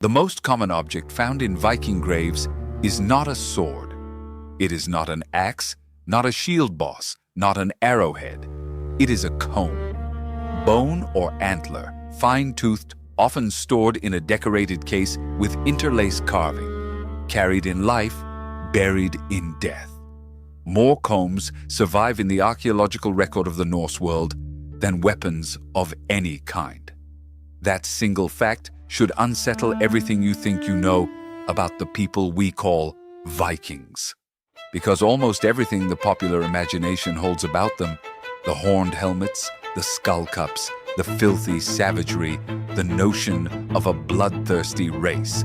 The most common object found in Viking graves is not a sword. It is not an axe, not a shield boss, not an arrowhead. It is a comb. Bone or antler, fine-toothed, often stored in a decorated case with interlaced carving, carried in life, buried in death. More combs survive in the archaeological record of the Norse world than weapons of any kind. That single fact should unsettle everything you think you know about the people we call Vikings. Because almost everything the popular imagination holds about them, the horned helmets, the skull cups, the filthy savagery, the notion of a bloodthirsty race,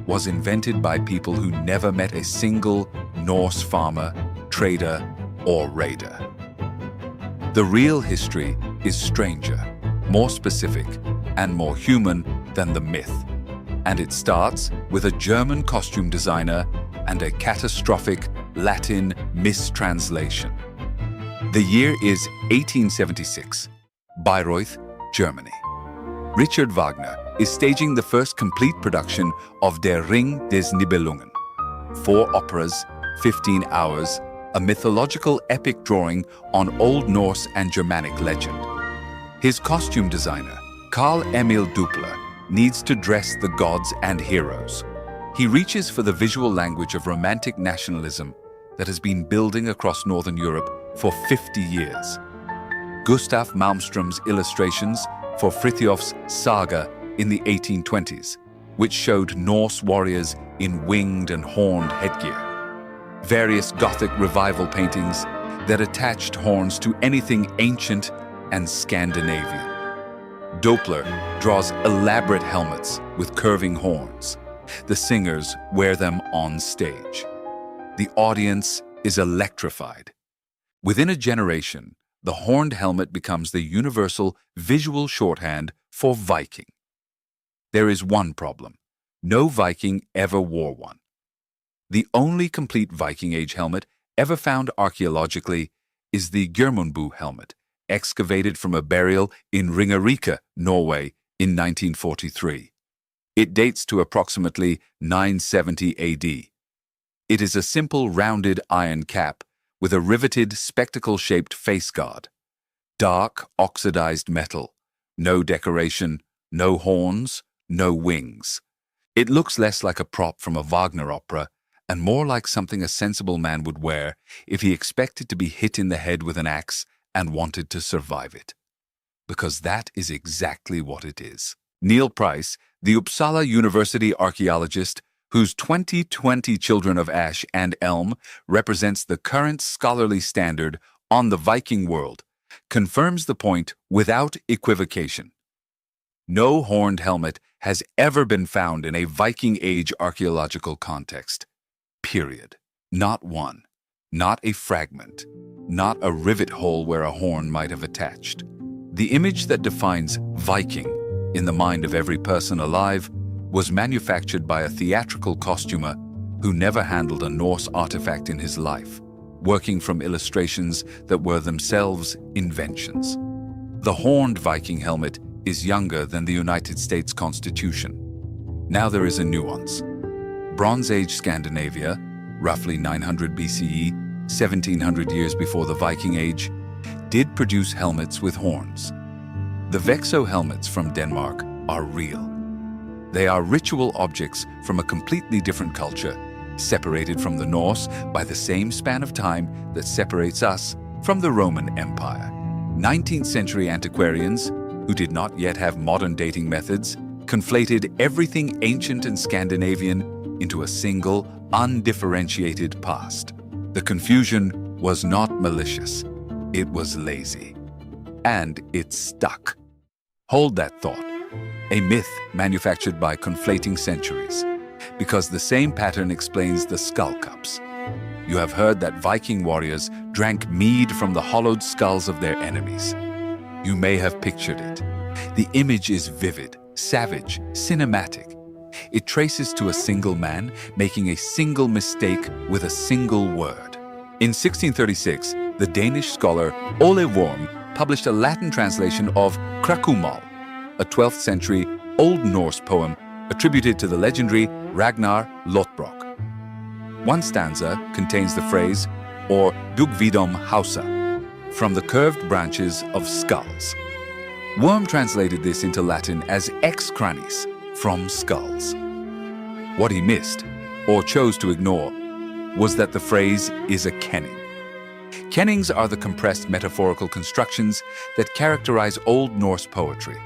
was invented by people who never met a single Norse farmer, trader, or raider. The real history is stranger, more specific, and more human than the myth. And it starts with a German costume designer and a catastrophic Latin mistranslation. The year is 1876, Bayreuth, Germany. Richard Wagner is staging the first complete production of Der Ring des Nibelungen. 4 operas, 15 hours, a mythological epic drawing on Old Norse and Germanic legend. His costume designer, Carl Emil Doppler, needs to dress the gods and heroes. He reaches for the visual language of romantic nationalism that has been building across Northern Europe for 50 years. Gustav Malmström's illustrations for Frithiof's saga in the 1820s, which showed Norse warriors in winged and horned headgear. Various Gothic revival paintings that attached horns to anything ancient and Scandinavian. Doppler draws elaborate helmets with curving horns. The singers wear them on stage. The audience is electrified. Within a generation, the horned helmet becomes the universal visual shorthand for Viking. There is one problem. No Viking ever wore one. The only complete Viking Age helmet ever found archaeologically is the Gjørmundbu helmet, excavated from a burial in Ringerike, Norway, in 1943. It dates to approximately 970 AD. It is a simple rounded iron cap with a riveted spectacle-shaped face guard. Dark, oxidized metal. No decoration, no horns, no wings. It looks less like a prop from a Wagner opera and more like something a sensible man would wear if he expected to be hit in the head with an axe and wanted to survive it. Because that is exactly what it is. Neil Price, the Uppsala University archaeologist whose 2020 Children of Ash and Elm represents the current scholarly standard on the Viking world, confirms the point without equivocation. No horned helmet has ever been found in a Viking Age archaeological context. Period. Not one. Not a fragment. Not a rivet hole where a horn might have attached. The image that defines Viking in the mind of every person alive was manufactured by a theatrical costumer who never handled a Norse artifact in his life, working from illustrations that were themselves inventions. The horned Viking helmet is younger than the United States Constitution. Now there is a nuance. Bronze Age Scandinavia, roughly 900 BCE, 1700 years before the Viking Age, did produce helmets with horns. The Vexo helmets from Denmark are real. They are ritual objects from a completely different culture, separated from the Norse by the same span of time that separates us from the Roman Empire. 19th century antiquarians, who did not yet have modern dating methods, conflated everything ancient and Scandinavian into a single, undifferentiated past. The confusion was not malicious. It was lazy. And it stuck. Hold that thought. A myth manufactured by conflating centuries, because the same pattern explains the skull cups. You have heard that Viking warriors drank mead from the hollowed skulls of their enemies. You may have pictured it. The image is vivid, savage, cinematic. It traces to a single man making a single mistake with a single word. In 1636, the Danish scholar Ole Worm published a Latin translation of Krakumal, a 12th century Old Norse poem attributed to the legendary Ragnar Lothbrok. One stanza contains the phrase, or Dugvidom Hausa, from the curved branches of skulls. Worm translated this into Latin as ex cranis, from skulls. What he missed, or chose to ignore, was that the phrase is a kenning. Kennings are the compressed metaphorical constructions that characterize Old Norse poetry.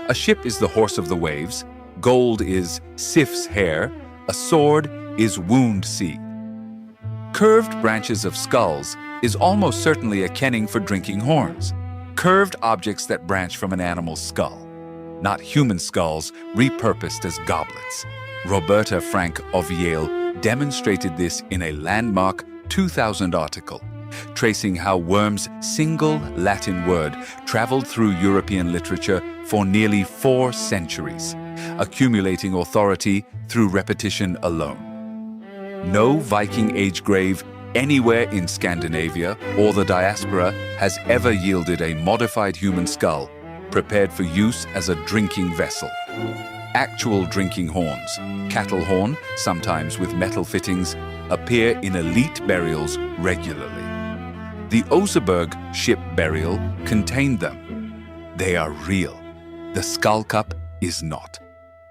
A ship is the horse of the waves, gold is Sif's hair, a sword is wound sea. Curved branches of skulls is almost certainly a kenning for drinking horns, curved objects that branch from an animal's skull, not human skulls repurposed as goblets. Roberta Frank of Yale demonstrated this in a landmark 2000 article, tracing how worm's single Latin word traveled through European literature for nearly 4 centuries, accumulating authority through repetition alone. No Viking Age grave anywhere in Scandinavia or the diaspora has ever yielded a modified human skull prepared for use as a drinking vessel. Actual drinking horns, cattle horn, sometimes with metal fittings, appear in elite burials regularly. The Oseberg ship burial contained them. They are real. The skull cup is not.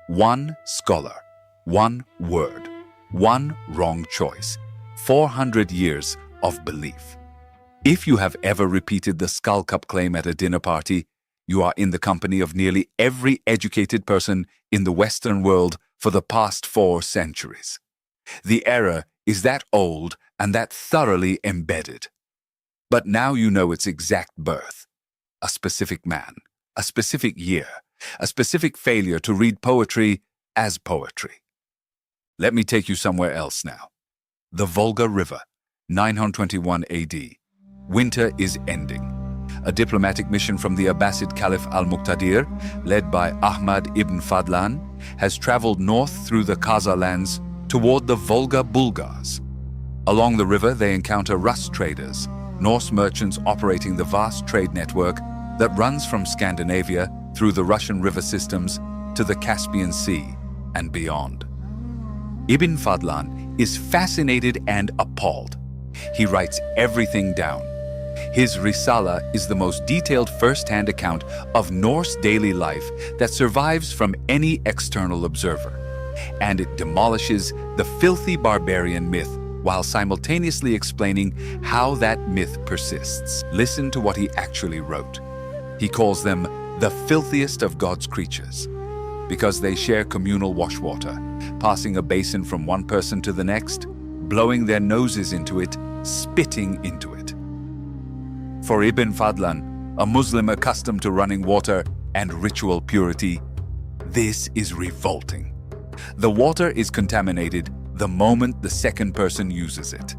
One scholar, one word, one wrong choice, 400 years of belief. If you have ever repeated the skull cup claim at a dinner party, you are in the company of nearly every educated person in the Western world for the past 4 centuries. The error is that old and that thoroughly embedded. But now you know its exact birth. A specific man, a specific year, a specific failure to read poetry as poetry. Let me take you somewhere else now. The Volga River, 921 AD. Winter is ending. A diplomatic mission from the Abbasid Caliph al-Muqtadir, led by Ahmad ibn Fadlan, has traveled north through the Khaza lands toward the Volga Bulgars. Along the river, they encounter Rus traders, Norse merchants operating the vast trade network that runs from Scandinavia through the Russian river systems to the Caspian Sea and beyond. Ibn Fadlan is fascinated and appalled. He writes everything down. His Risala is the most detailed first-hand account of Norse daily life that survives from any external observer, and it demolishes the filthy barbarian myth while simultaneously explaining how that myth persists. Listen to what he actually wrote. He calls them the filthiest of God's creatures, because they share communal washwater, passing a basin from one person to the next, blowing their noses into it, spitting into it. For Ibn Fadlan, a Muslim accustomed to running water and ritual purity, this is revolting. The water is contaminated the moment the second person uses it.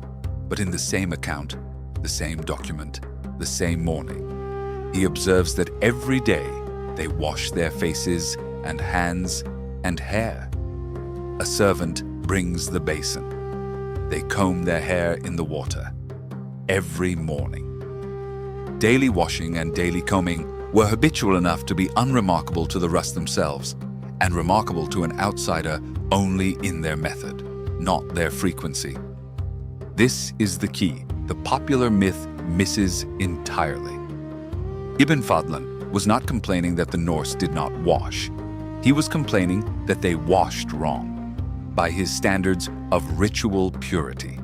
But in the same account, the same document, the same morning, he observes that every day they wash their faces and hands and hair. A servant brings the basin. They comb their hair in the water every morning. Daily washing and daily combing were habitual enough to be unremarkable to the Rus themselves, and remarkable to an outsider only in their method, not their frequency. This is the key the popular myth misses entirely. Ibn Fadlan was not complaining that the Norse did not wash. He was complaining that they washed wrong, by his standards of ritual purity.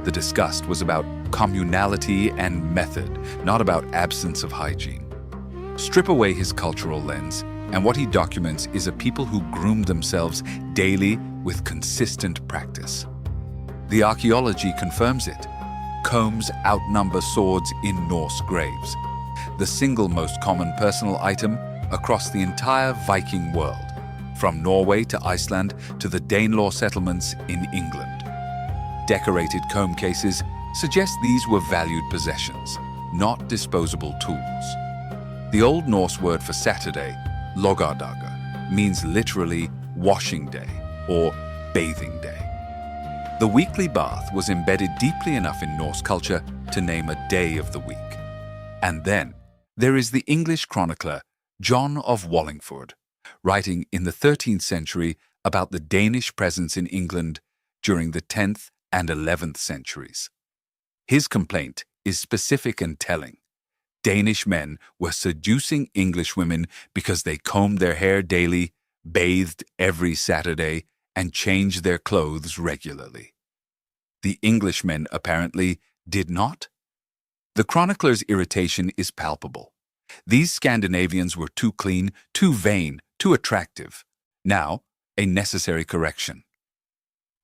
The disgust was about communality and method, not about absence of hygiene. Strip away his cultural lens, and what he documents is a people who groomed themselves daily with consistent practice. The archaeology confirms it. Combs outnumber swords in Norse graves, the single most common personal item across the entire Viking world, from Norway to Iceland to the Danelaw settlements in England. Decorated comb cases suggest these were valued possessions, not disposable tools. The Old Norse word for Saturday, logardaga, means literally washing day or bathing day. The weekly bath was embedded deeply enough in Norse culture to name a day of the week. And then there is the English chronicler John of Wallingford, writing in the 13th century about the Danish presence in England during the 10th and 11th centuries. His complaint is specific and telling. Danish men were seducing English women because they combed their hair daily, bathed every Saturday, and changed their clothes regularly. The Englishmen apparently did not. The chronicler's irritation is palpable. These Scandinavians were too clean, too vain, too attractive. Now, a necessary correction.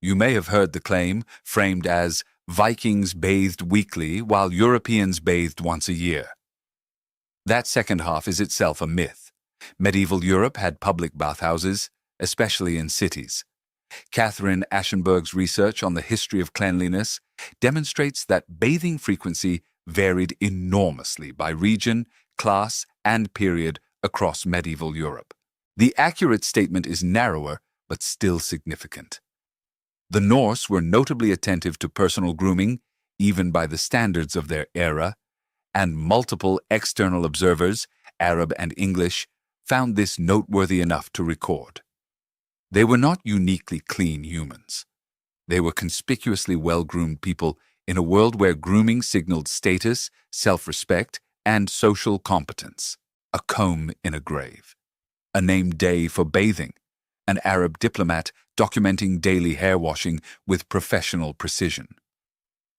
You may have heard the claim, framed as Vikings bathed weekly while Europeans bathed once a year. That second half is itself a myth. Medieval Europe had public bathhouses, especially in cities. Catherine Aschenberg's research on the history of cleanliness demonstrates that bathing frequency varied enormously by region, class, and period across medieval Europe. The accurate statement is narrower, but still significant. The Norse were notably attentive to personal grooming, even by the standards of their era, and multiple external observers, Arab and English, found this noteworthy enough to record. They were not uniquely clean humans. They were conspicuously well-groomed people in a world where grooming signaled status, self-respect, and social competence. A comb in a grave. A named day for bathing. An Arab diplomat documenting daily hair washing with professional precision.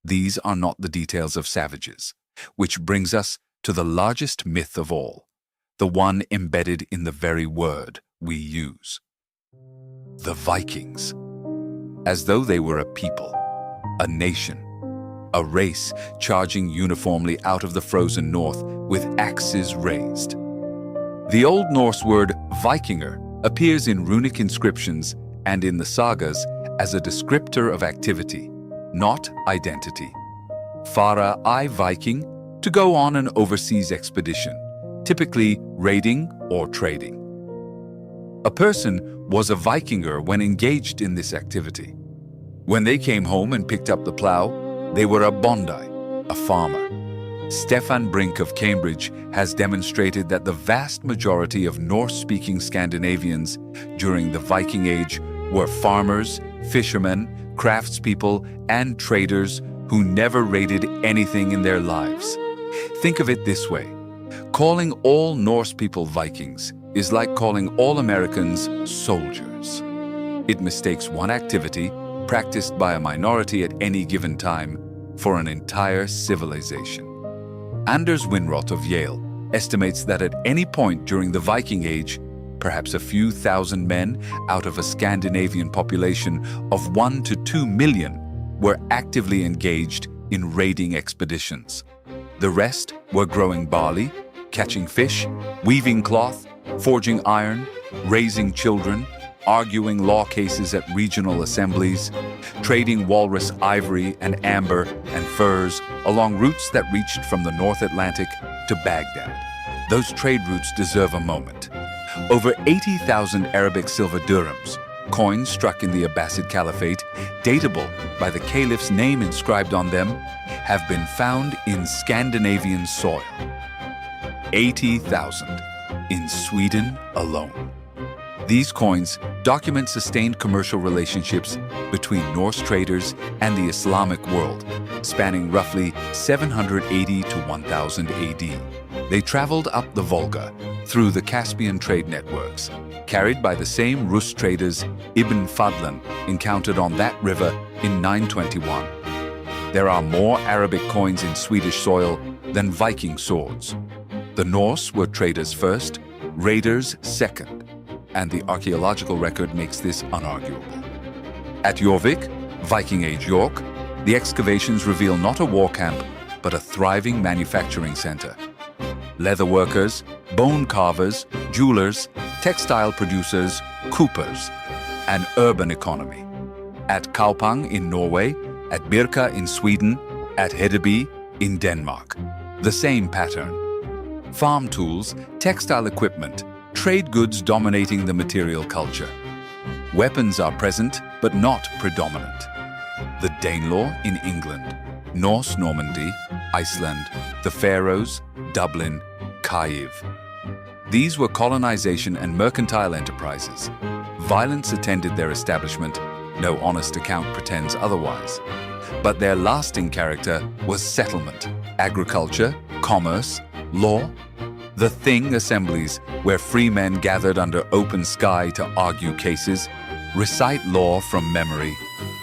These are not the details of savages, which brings us to the largest myth of all, the one embedded in the very word we use. The Vikings. As though they were a people, a nation, a race charging uniformly out of the frozen north with axes raised. The Old Norse word Vikinger appears in runic inscriptions and in the sagas as a descriptor of activity, not identity. Fara I Viking, to go on an overseas expedition, typically raiding or trading. A person was a Vikinger when engaged in this activity. When they came home and picked up the plow, they were a bondi, a farmer. Stefan Brink of Cambridge has demonstrated that the vast majority of Norse-speaking Scandinavians during the Viking Age were farmers, fishermen, craftspeople, and traders who never raided anything in their lives. Think of it this way. Calling all Norse people Vikings is like calling all Americans soldiers. It mistakes one activity, practiced by a minority at any given time, for an entire civilization. Anders Winroth of Yale estimates that at any point during the Viking Age, perhaps a few thousand men out of a Scandinavian population of 1 to 2 million were actively engaged in raiding expeditions. The rest were growing barley, catching fish, weaving cloth, forging iron, raising children, arguing law cases at regional assemblies, trading walrus ivory and amber and furs along routes that reached from the North Atlantic to Baghdad. Those trade routes deserve a moment. Over 80,000 Arabic silver dirhams, coins struck in the Abbasid Caliphate, datable by the caliph's name inscribed on them, have been found in Scandinavian soil. 80,000 in Sweden alone. These coins document sustained commercial relationships between Norse traders and the Islamic world, spanning roughly 780 to 1000 AD. They traveled up the Volga through the Caspian trade networks, carried by the same Rus traders Ibn Fadlan encountered on that river in 921. There are more Arabic coins in Swedish soil than Viking swords. The Norse were traders first, raiders second, and the archaeological record makes this unarguable. At Jorvik, Viking Age York, the excavations reveal not a war camp, but a thriving manufacturing center. Leather workers, bone carvers, jewelers, textile producers, coopers, an urban economy. At Kaupang in Norway, at Birka in Sweden, at Hedeby in Denmark. The same pattern. Farm tools, textile equipment, trade goods dominating the material culture. Weapons are present, but not predominant. The Danelaw in England, Norse Normandy, Iceland, the Faroes, Dublin, Kyiv. These were colonization and mercantile enterprises. Violence attended their establishment. No honest account pretends otherwise. But their lasting character was settlement, agriculture, commerce, law. The Thing assemblies, where free men gathered under open sky to argue cases, recite law from memory,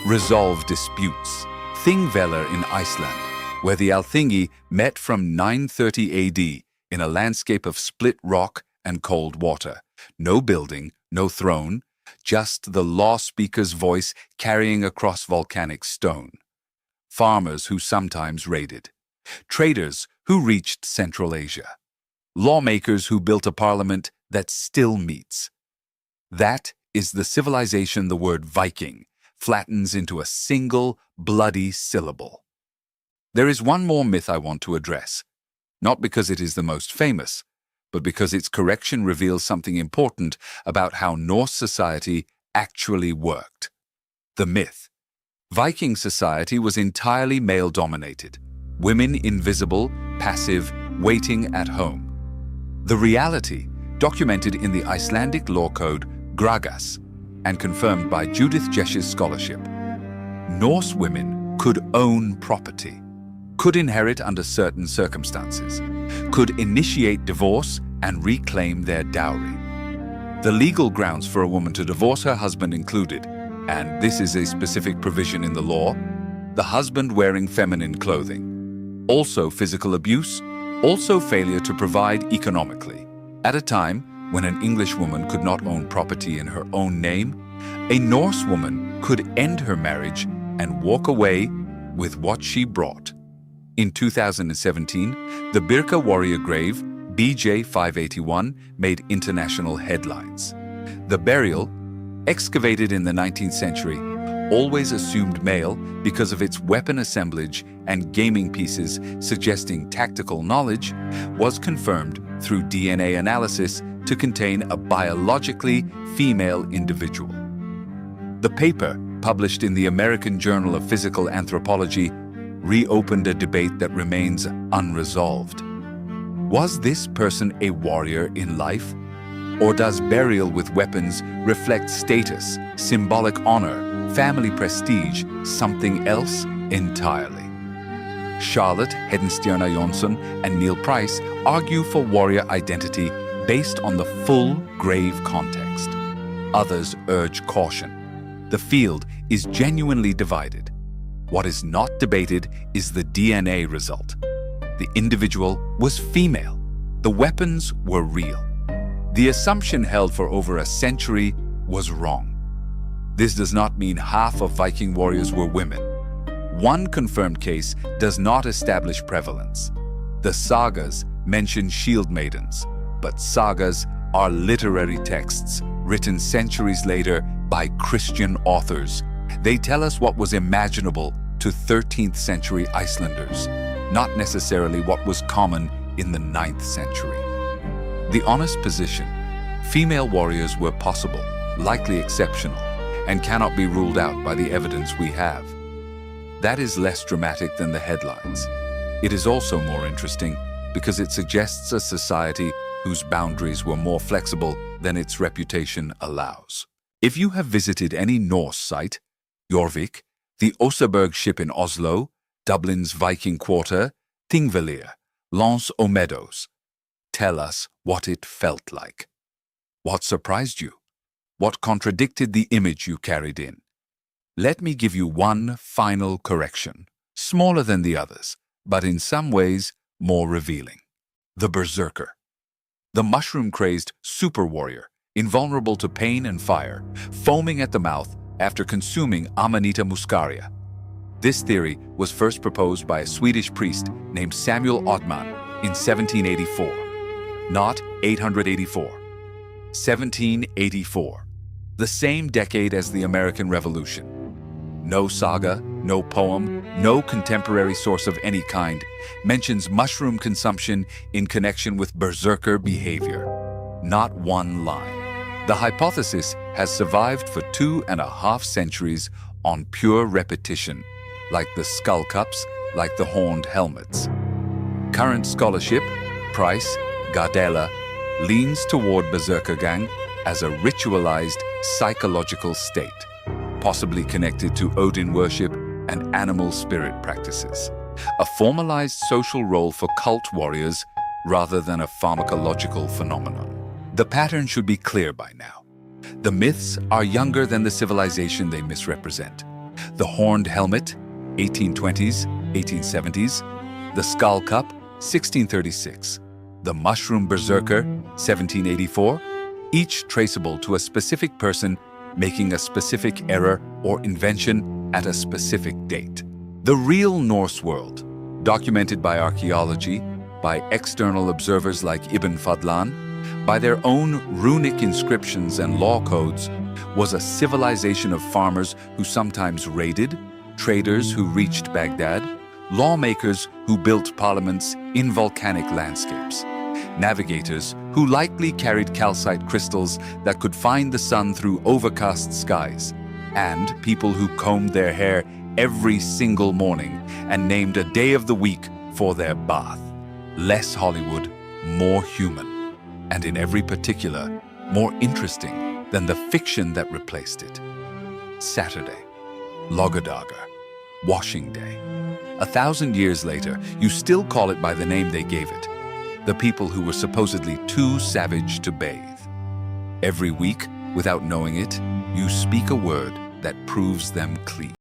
resolve disputes. Thingvellir in Iceland, where the Alþingi met from 930 AD in a landscape of split rock and cold water. No building, no throne, just the law speaker's voice carrying across volcanic stone. Farmers who sometimes raided. Traders who reached Central Asia. Lawmakers who built a parliament that still meets. That is the civilization the word Viking flattens into a single bloody syllable. There is one more myth I want to address, not because it is the most famous, but because its correction reveals something important about how Norse society actually worked. The myth. Viking society was entirely male-dominated, women invisible, passive, waiting at home. The reality, documented in the Icelandic law code Gragas and confirmed by Judith Jesch's scholarship. Norse women could own property, could inherit under certain circumstances, could initiate divorce and reclaim their dowry. The legal grounds for a woman to divorce her husband included, and this is a specific provision in the law, the husband wearing feminine clothing, also physical abuse, also failure to provide economically. At a time when an English woman could not own property in her own name, a Norse woman could end her marriage and walk away with what she brought. In 2017, the Birka warrior grave, BJ 581, made international headlines. The burial, excavated in the 19th century, always assumed male because of its weapon assemblage and gaming pieces suggesting tactical knowledge, was confirmed through DNA analysis to contain a biologically female individual. The paper, published in the American Journal of Physical Anthropology, reopened a debate that remains unresolved. Was this person a warrior in life? Or does burial with weapons reflect status, symbolic honor, family prestige, something else entirely? Charlotte Hedenstierna Jonsson and Neil Price argue for warrior identity based on the full grave context. Others urge caution. The field is genuinely divided. What is not debated is the DNA result. The individual was female. The weapons were real. The assumption held for over a century was wrong. This does not mean half of Viking warriors were women. One confirmed case does not establish prevalence. The sagas mention shield maidens, but sagas are literary texts written centuries later by Christian authors. They tell us what was imaginable to 13th century Icelanders, not necessarily what was common in the 9th century. The honest position: female warriors were possible, likely exceptional, and cannot be ruled out by the evidence we have. That is less dramatic than the headlines. It is also more interesting because it suggests a society whose boundaries were more flexible than its reputation allows. If you have visited any Norse site, Jorvik, the Oseberg ship in Oslo, Dublin's Viking quarter, Thingvellir, Lance aux Meadows, tell us what it felt like. What surprised you? What contradicted the image you carried in? Let me give you one final correction, smaller than the others, but in some ways more revealing. The Berserker. The mushroom-crazed super warrior, invulnerable to pain and fire, foaming at the mouth after consuming Amanita muscaria. This theory was first proposed by a Swedish priest named Samuel Ottman in 1784. Not 884. 1784. The same decade as the American Revolution. No saga, no poem, no contemporary source of any kind mentions mushroom consumption in connection with berserker behavior. Not one line. The hypothesis has survived for 2.5 centuries on pure repetition, like the skull cups, like the horned helmets. Current scholarship, Price, Gardella, leans toward Berserkergang as a ritualized psychological state, possibly connected to Odin worship and animal spirit practices, a formalized social role for cult warriors rather than a pharmacological phenomenon. The pattern should be clear by now. The myths are younger than the civilization they misrepresent. The horned helmet, 1820s, 1870s, the skull cup, 1636, the mushroom berserker, 1784, each traceable to a specific person making a specific error or invention at a specific date. The real Norse world, documented by archaeology, by external observers like Ibn Fadlan, by their own runic inscriptions and law codes, was a civilization of farmers who sometimes raided, traders who reached Baghdad, lawmakers who built parliaments in volcanic landscapes, navigators who likely carried calcite crystals that could find the sun through overcast skies, and people who combed their hair every single morning and named a day of the week for their bath. Less Hollywood, more human, and in every particular, more interesting than the fiction that replaced it. Saturday, Logadaga, washing day. 1,000 years later, you still call it by the name they gave it, the people who were supposedly too savage to bathe. Every week, without knowing it, you speak a word that proves them clean.